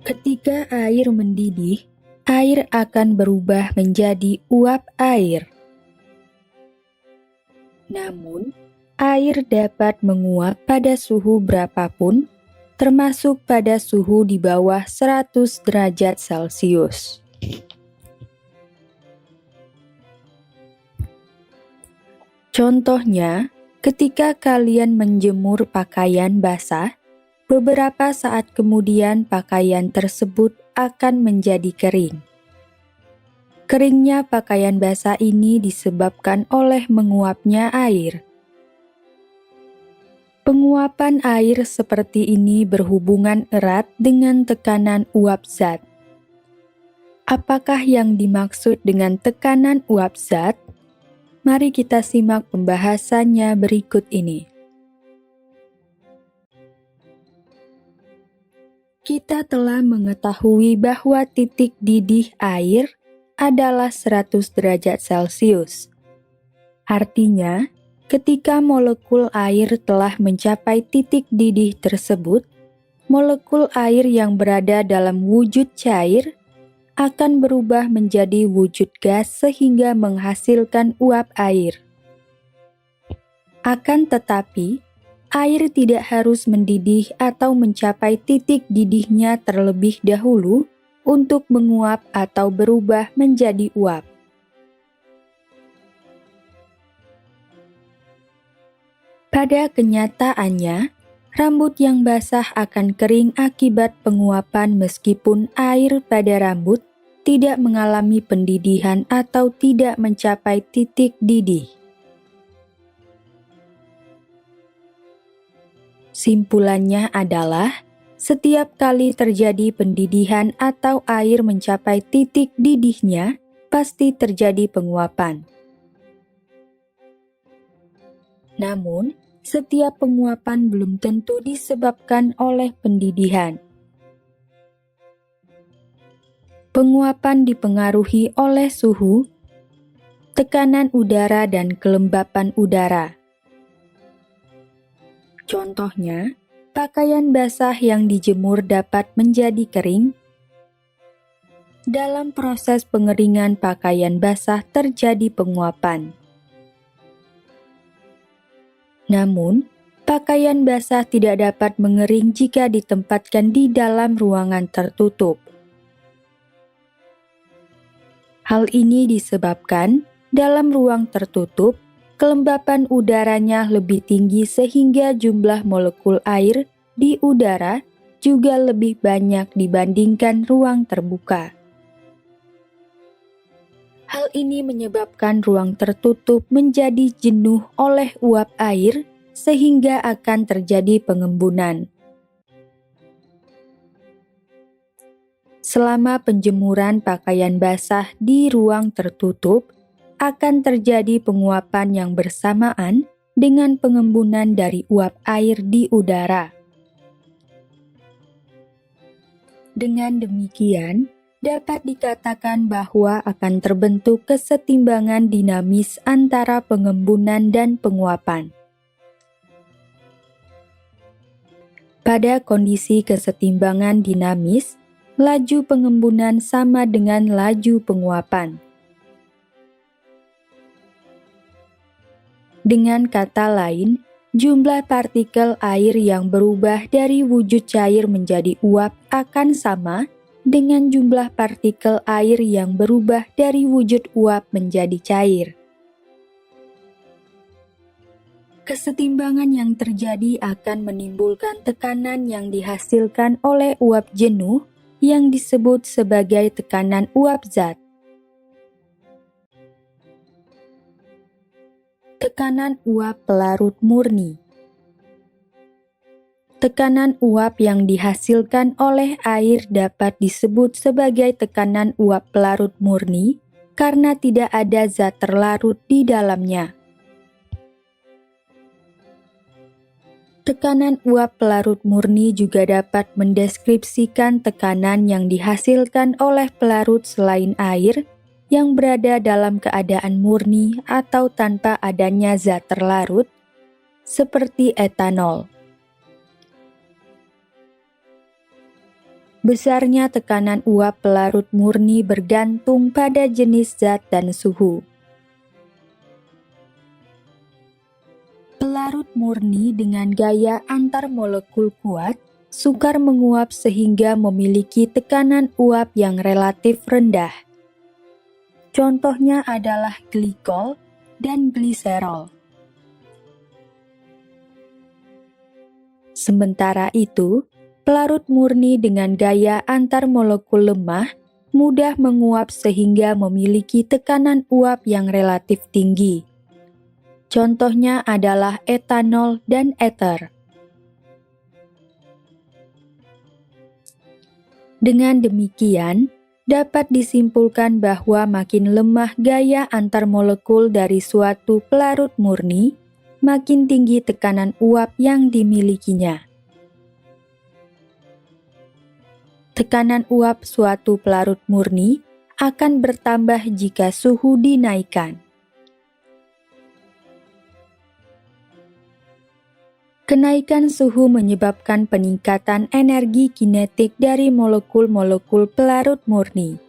Ketika air mendidih, air akan berubah menjadi uap air. Namun, air dapat menguap pada suhu berapapun, termasuk pada suhu di bawah 100 derajat Celcius. Contohnya, ketika kalian menjemur pakaian basah, beberapa saat kemudian pakaian tersebut akan menjadi kering. Keringnya pakaian basah ini disebabkan oleh menguapnya air. Penguapan air seperti ini berhubungan erat dengan tekanan uap zat. Apakah yang dimaksud dengan tekanan uap zat? Mari kita simak pembahasannya berikut ini. Kita telah mengetahui bahwa titik didih air adalah 100 derajat Celcius. Artinya, ketika molekul air telah mencapai titik didih tersebut, molekul air yang berada dalam wujud cair akan berubah menjadi wujud gas sehingga menghasilkan uap air. Akan tetapi, air tidak harus mendidih atau mencapai titik didihnya terlebih dahulu untuk menguap atau berubah menjadi uap. Pada kenyataannya, rambut yang basah akan kering akibat penguapan meskipun air pada rambut tidak mengalami pendidihan atau tidak mencapai titik didih. Simpulannya adalah, setiap kali terjadi pendidihan atau air mencapai titik didihnya, pasti terjadi penguapan. Namun, setiap penguapan belum tentu disebabkan oleh pendidihan. Penguapan dipengaruhi oleh suhu, tekanan udara, dan kelembapan udara. Contohnya, pakaian basah yang dijemur dapat menjadi kering. Dalam proses pengeringan pakaian basah terjadi penguapan. Namun, pakaian basah tidak dapat mengering jika ditempatkan di dalam ruangan tertutup. Hal ini disebabkan dalam ruang tertutup, kelembapan udaranya lebih tinggi sehingga jumlah molekul air di udara juga lebih banyak dibandingkan ruang terbuka. Hal ini menyebabkan ruang tertutup menjadi jenuh oleh uap air sehingga akan terjadi pengembunan. Selama penjemuran pakaian basah di ruang tertutup, akan terjadi penguapan yang bersamaan dengan pengembunan dari uap air di udara. Dengan demikian, dapat dikatakan bahwa akan terbentuk kesetimbangan dinamis antara pengembunan dan penguapan. Pada kondisi kesetimbangan dinamis, laju pengembunan sama dengan laju penguapan. Dengan kata lain, jumlah partikel air yang berubah dari wujud cair menjadi uap akan sama dengan jumlah partikel air yang berubah dari wujud uap menjadi cair. Kesetimbangan yang terjadi akan menimbulkan tekanan yang dihasilkan oleh uap jenuh yang disebut sebagai tekanan uap zat. Tekanan uap pelarut murni. Tekanan uap yang dihasilkan oleh air dapat disebut sebagai tekanan uap pelarut murni karena tidak ada zat terlarut di dalamnya. Tekanan uap pelarut murni juga dapat mendeskripsikan tekanan yang dihasilkan oleh pelarut selain air yang berada dalam keadaan murni atau tanpa adanya zat terlarut, seperti etanol. Besarnya tekanan uap pelarut murni bergantung pada jenis zat dan suhu. Pelarut murni dengan gaya antar molekul kuat sukar menguap sehingga memiliki tekanan uap yang relatif rendah. Contohnya adalah glikol dan gliserol. Sementara itu, pelarut murni dengan gaya antar molekul lemah mudah menguap sehingga memiliki tekanan uap yang relatif tinggi. Contohnya adalah etanol dan ether. Dengan demikian, dapat disimpulkan bahwa makin lemah gaya antar molekul dari suatu pelarut murni, makin tinggi tekanan uap yang dimilikinya. Tekanan uap suatu pelarut murni akan bertambah jika suhu dinaikkan. Kenaikan suhu menyebabkan peningkatan energi kinetik dari molekul-molekul pelarut murni.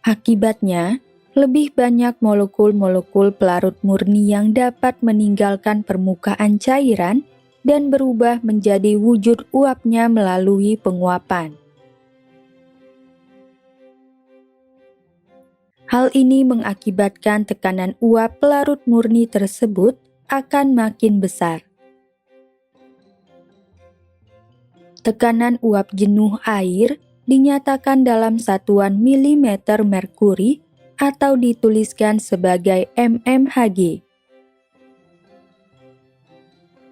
Akibatnya, lebih banyak molekul-molekul pelarut murni yang dapat meninggalkan permukaan cairan dan berubah menjadi wujud uapnya melalui penguapan. Hal ini mengakibatkan tekanan uap pelarut murni tersebut akan makin besar. Tekanan uap jenuh air dinyatakan dalam satuan milimeter merkuri atau dituliskan sebagai mmHg.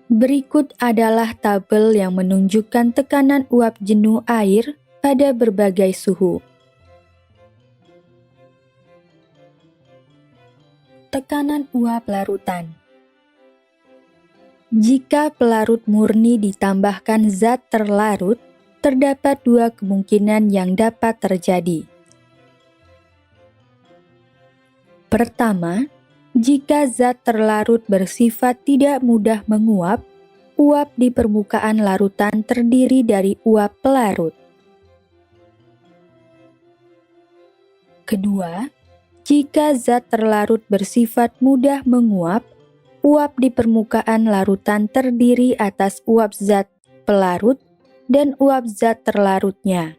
Berikut adalah tabel yang menunjukkan tekanan uap jenuh air pada berbagai suhu. Tekanan uap larutan. Jika pelarut murni ditambahkan zat terlarut, terdapat dua kemungkinan yang dapat terjadi. Pertama, jika zat terlarut bersifat tidak mudah menguap, uap di permukaan larutan terdiri dari uap pelarut. Kedua, jika zat terlarut bersifat mudah menguap, uap di permukaan larutan terdiri atas uap zat pelarut dan uap zat terlarutnya.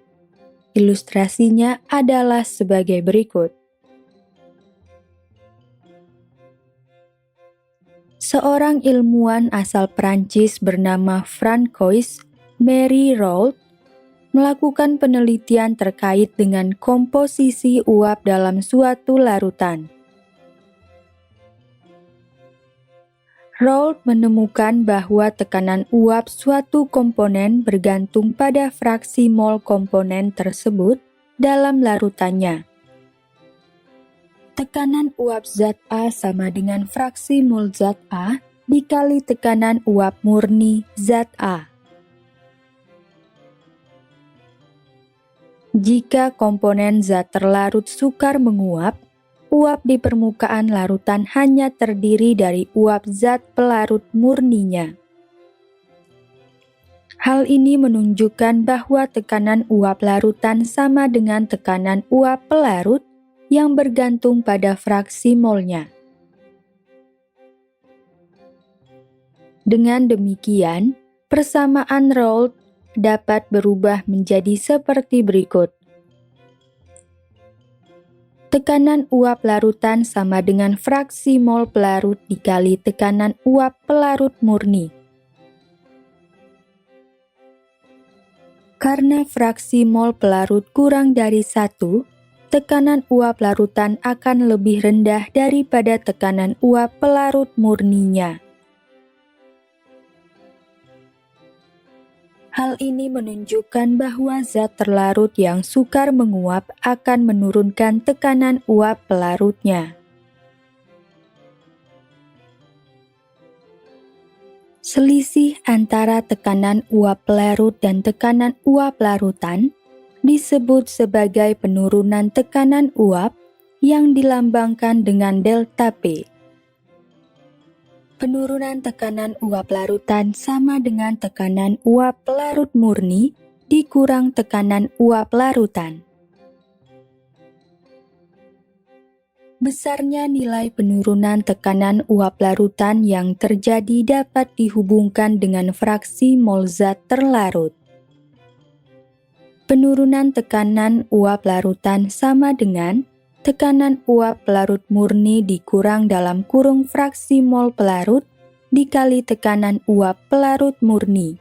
Ilustrasinya adalah sebagai berikut. Seorang ilmuwan asal Prancis bernama Francois Marie Roald melakukan penelitian terkait dengan komposisi uap dalam suatu larutan. Roald menemukan bahwa tekanan uap suatu komponen bergantung pada fraksi mol komponen tersebut dalam larutannya. Tekanan uap zat A sama dengan fraksi mol zat A dikali tekanan uap murni zat A. Jika komponen zat terlarut sukar menguap, uap di permukaan larutan hanya terdiri dari uap zat pelarut murninya. Hal ini menunjukkan bahwa tekanan uap larutan sama dengan tekanan uap pelarut yang bergantung pada fraksi molnya. Dengan demikian, persamaan Roald dapat berubah menjadi seperti berikut. Tekanan uap larutan sama dengan fraksi mol pelarut dikali tekanan uap pelarut murni. Karena fraksi mol pelarut kurang dari 1, tekanan uap larutan akan lebih rendah daripada tekanan uap pelarut murninya. Hal ini menunjukkan bahwa zat terlarut yang sukar menguap akan menurunkan tekanan uap pelarutnya. Selisih antara tekanan uap pelarut dan tekanan uap larutan disebut sebagai penurunan tekanan uap yang dilambangkan dengan delta P. Penurunan tekanan uap larutan sama dengan tekanan uap pelarut murni dikurang tekanan uap larutan. Besarnya nilai penurunan tekanan uap larutan yang terjadi dapat dihubungkan dengan fraksi mol zat terlarut. Penurunan tekanan uap larutan sama dengan tekanan uap pelarut murni dikurang dalam kurung fraksi mol pelarut dikali tekanan uap pelarut murni.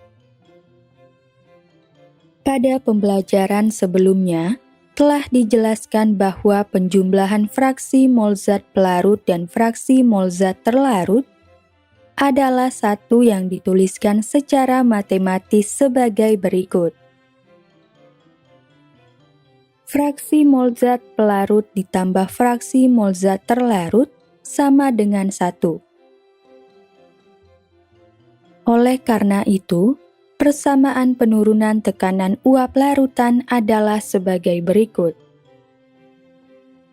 Pada pembelajaran sebelumnya, telah dijelaskan bahwa penjumlahan fraksi mol zat pelarut dan fraksi mol zat terlarut adalah satu yang dituliskan secara matematis sebagai berikut. Fraksi mol zat pelarut ditambah fraksi mol zat terlarut sama dengan 1. Oleh karena itu, persamaan penurunan tekanan uap larutan adalah sebagai berikut.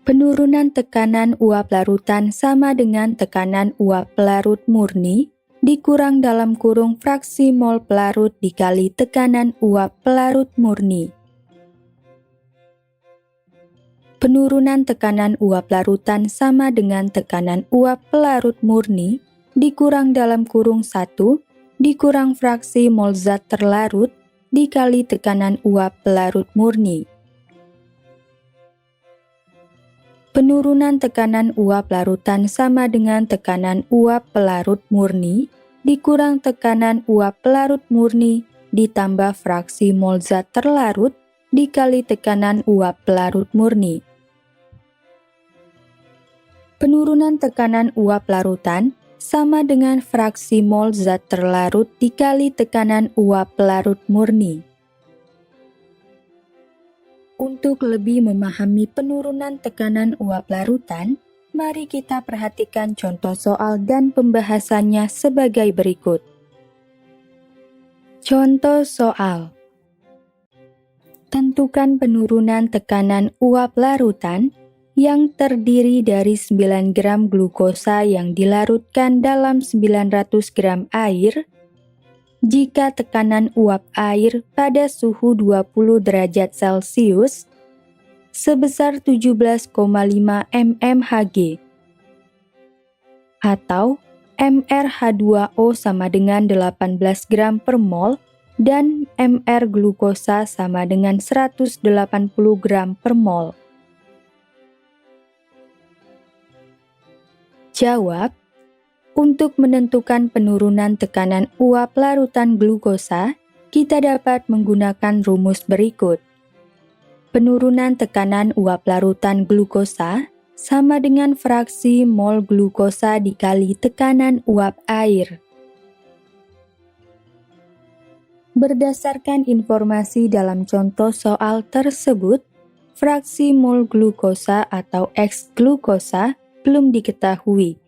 Penurunan tekanan uap larutan sama dengan tekanan uap pelarut murni dikurang dalam kurung fraksi mol pelarut dikali tekanan uap pelarut murni. Penurunan tekanan uap larutan sama dengan tekanan uap pelarut murni dikurang dalam kurung 1 dikurang fraksi mol zat terlarut dikali tekanan uap pelarut murni. Penurunan tekanan uap larutan sama dengan tekanan uap pelarut murni dikurang tekanan uap pelarut murni ditambah fraksi mol zat terlarut dikali tekanan uap pelarut murni. Penurunan tekanan uap larutan sama dengan fraksi mol zat terlarut dikali tekanan uap pelarut murni. Untuk lebih memahami penurunan tekanan uap larutan, mari kita perhatikan contoh soal dan pembahasannya sebagai berikut. Contoh soal. Tentukan penurunan tekanan uap larutan yang terdiri dari 9 gram glukosa yang dilarutkan dalam 900 gram air jika tekanan uap air pada suhu 20 derajat Celcius sebesar 17,5 mmHg atau MrH2O sama dengan 18 gram per mol dan Mr glukosa sama dengan 180 gram per mol. Jawab, untuk menentukan penurunan tekanan uap larutan glukosa, kita dapat menggunakan rumus berikut. Penurunan tekanan uap larutan glukosa sama dengan fraksi mol glukosa dikali tekanan uap air. Berdasarkan informasi dalam contoh soal tersebut, fraksi mol glukosa atau X glukosa belum diketahui.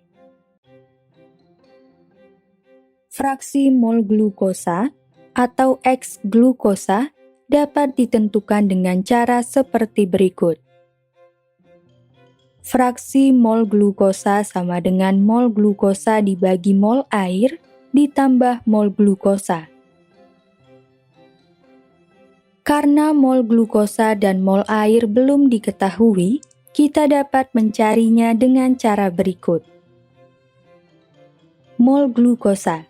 Fraksi mol glukosa atau X glukosa dapat ditentukan dengan cara seperti berikut. Fraksi mol glukosa sama dengan mol glukosa dibagi mol air ditambah mol glukosa. Karena mol glukosa dan mol air belum diketahui, kita dapat mencarinya dengan cara berikut. Mol glukosa.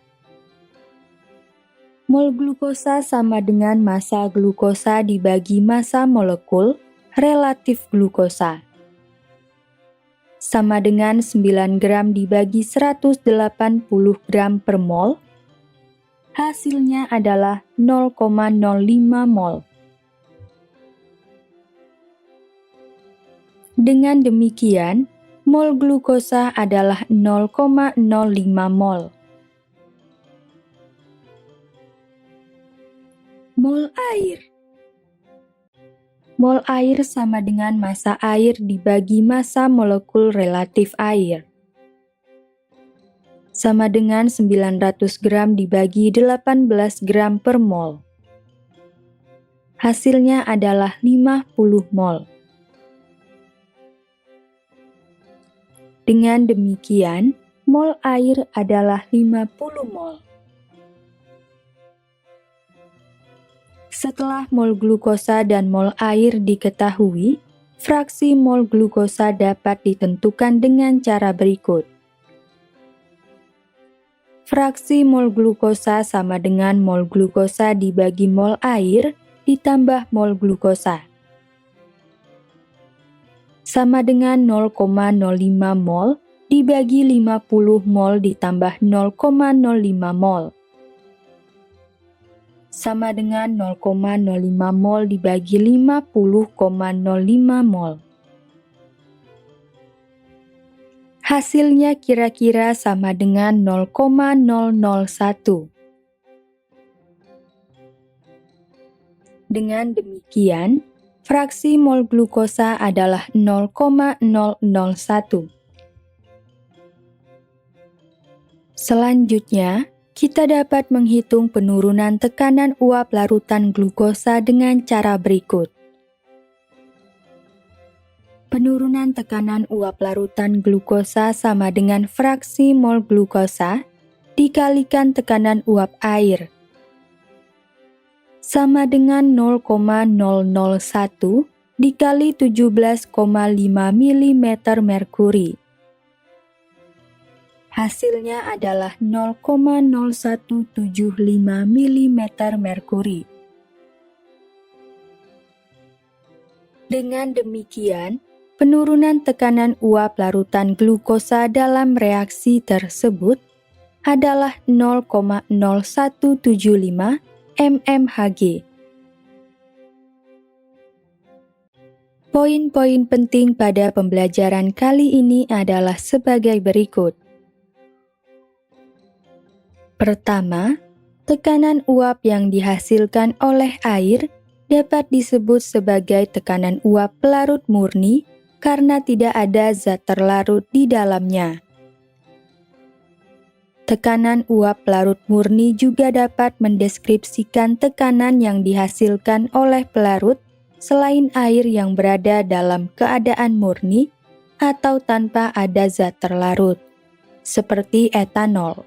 Mol glukosa sama dengan massa glukosa dibagi massa molekul relatif glukosa. Sama dengan 9 gram dibagi 180 gram per mol. Hasilnya adalah 0,05 mol. Dengan demikian, mol glukosa adalah 0,05 mol. Mol air. Mol air sama dengan massa air dibagi massa molekul relatif air. Sama dengan 900 gram dibagi 18 gram per mol. Hasilnya adalah 50 mol. Dengan demikian, mol air adalah 50 mol. Setelah mol glukosa dan mol air diketahui, fraksi mol glukosa dapat ditentukan dengan cara berikut. Fraksi mol glukosa sama dengan mol glukosa dibagi mol air ditambah mol glukosa. Sama dengan 0,05 mol dibagi 50 mol ditambah 0,05 mol. Sama dengan 0,05 mol dibagi 50,05 mol. Hasilnya kira-kira sama dengan 0,001. Dengan demikian, fraksi mol glukosa adalah 0,001. Selanjutnya, kita dapat menghitung penurunan tekanan uap larutan glukosa dengan cara berikut. Penurunan tekanan uap larutan glukosa sama dengan fraksi mol glukosa dikalikan tekanan uap air. Sama dengan 0,001 dikali 17,5 mm merkuri. Hasilnya adalah 0,0175 mm merkuri. Dengan demikian, penurunan tekanan uap larutan glukosa dalam reaksi tersebut adalah 0,0175 mmHg. Poin-poin penting pada pembelajaran kali ini adalah sebagai berikut. Pertama, tekanan uap yang dihasilkan oleh air dapat disebut sebagai tekanan uap pelarut murni karena tidak ada zat terlarut di dalamnya. Tekanan uap pelarut murni juga dapat mendeskripsikan tekanan yang dihasilkan oleh pelarut selain air yang berada dalam keadaan murni atau tanpa ada zat terlarut, seperti etanol.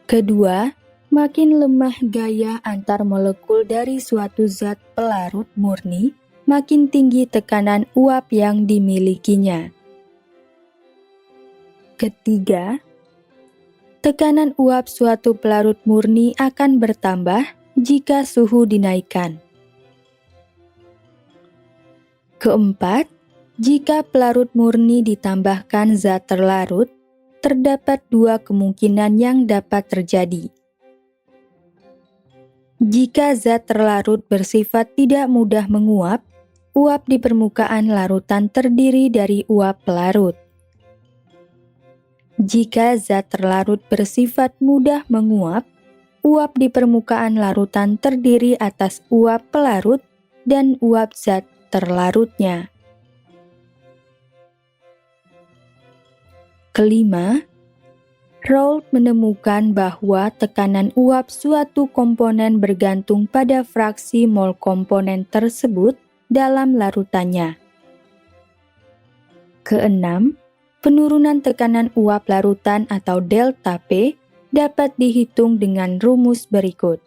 Kedua, makin lemah gaya antar molekul dari suatu zat pelarut murni, makin tinggi tekanan uap yang dimilikinya. Ketiga, tekanan uap suatu pelarut murni akan bertambah jika suhu dinaikkan. Keempat, jika pelarut murni ditambahkan zat terlarut, terdapat dua kemungkinan yang dapat terjadi. Jika zat terlarut bersifat tidak mudah menguap, uap di permukaan larutan terdiri dari uap pelarut. Jika zat terlarut bersifat mudah menguap, uap di permukaan larutan terdiri atas uap pelarut dan uap zat terlarutnya. Kelima, Raoult menemukan bahwa tekanan uap suatu komponen bergantung pada fraksi mol komponen tersebut dalam larutannya. Keenam, penurunan tekanan uap larutan atau delta P dapat dihitung dengan rumus berikut.